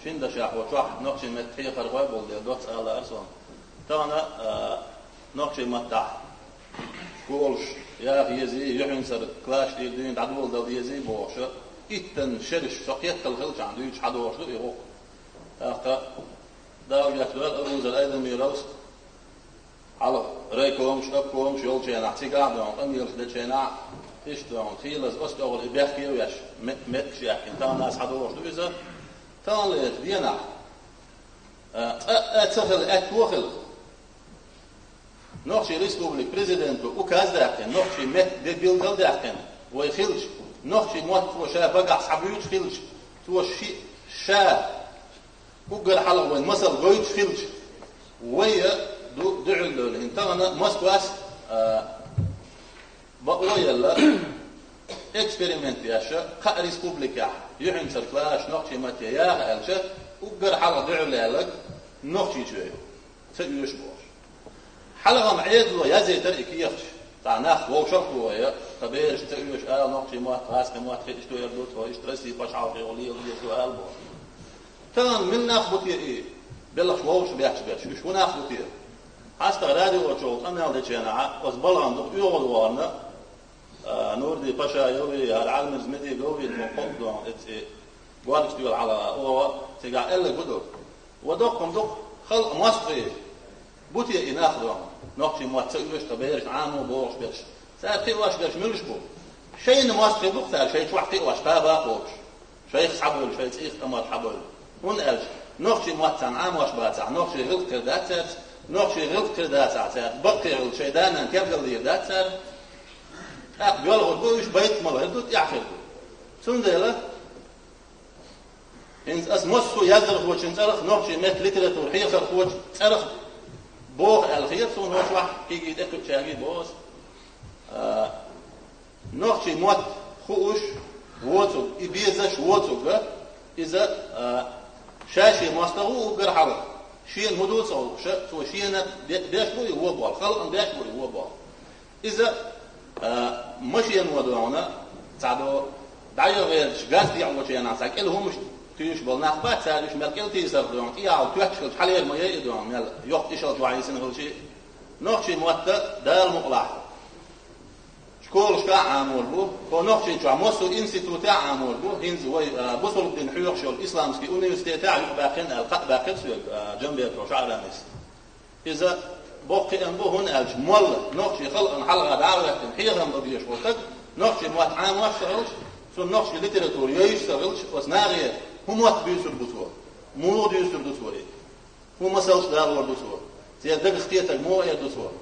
شندا شاح وشاح نقش متحي خرباي بولد دوت على أرسون تانا نقش متح كولش يا يزي يحين سر كلاش تيدين عدول دل يزي بوش إتن شرش سقيت الخلش عنده يش حدوش يروح أخا داو يكتوال أروز الأيضا ميراس على ريكومش أبكومش يول شيء نحتي قاعد عن أمير ده شيء نع إيش تون خيلز أستغل إبيخ كيو يش متش يحكي تان ناس حدوش دوزة تان ليش دينا أتخل أتوخل نوخشي ريسبوبليك بريزيدنت وكاز داكن نوخشي مت بيلدل داكن ويخلش نوخشي موت وشا بقع صحبيوش خلش تو شا وقر حلق وين مسل غويت خلش ويا دعل له انتنا مسكواس بقويا لا اكسبيرمنت يا شا خا ريسبوبليكا يحن سركلاش نوخشي مات يا الش وقر حلق دعل لك نوخشي شوي تيوش بوش حلقة معيد له يا زي ترى كيخش تعناخ وو شرطه يا تبيش تيوش نوخشي مات راس كم واحد اشتو يردوت هو اشترسي باش عاطي ولي سؤال بو تمام من ناخذ ايه بلش ووش بيحش شو ناخذ ايه حتى غادي وشوط انا هذا شيء انا بس بلان دو يوغل وارنا نوردي باشا يوي العالم زمدي جوي المقدم اتس قالت تقول على هو تقع الا بدو ودقم دق خلق مصري بوتي ناخذ نقشي ما تسويش تبيرش عامو بوش بيرش صار في واش بيرش ملش بو شيء مصري دق شيء توحتي واش تابا بوش شيء حبل شيء تيخ امر حبل هون ألف نقشي موتان عام واش باتع نقشي غلط كرداتر نقشي غلط كرداتر بقي غلط شيء دانا كيف غلط يرداتر بيقول غلطوش بيت ملهدوت يعفل سندلا إنس أسمسو يزرخ وش انسرخ نقشي مت لتراتور حيصر خوش سرخ بوخ الخير سون وش واحد كي يدكتب شاقي بوس نقشي موت خوش ووتو يبيزش ووتو إذا شاشي ماستغو وقرحوا شين هدوس أو شو شين بيشبوي هو بال خلق بيشبوي هو بال إذا مشين ودونا تعدو دعيو غير شغاز دي عمو شين عساك إلا هو مش تيوش بالناخبات سالوش ملكيل تيسر دونا إياه وتوحشل حليل ما يدونا يلا يوقت إشل جوعي سنغل شيء نوخشي موتا دال مقلع شكول شكا عامول بو كو نوخشي جو موسو انستيتوتا عامول بو هينز وي بوصل الدين حيوخ شو الاسلامسكي يونيفرسيتي باقين القاء جنبي شعر رامس اذا بوقي ان بو هون الج مول نوخشي خلق حلقه دعوه حيغم بيش وقت نوخشي موت عام واشتغلش سو نوخشي ليتراتور يشتغلش وسناغي هم وقت بيسر بوتو مو ديسر دوتوري هو مسلش دار ور دوتور زي دغ اختيتك مو يا دوتور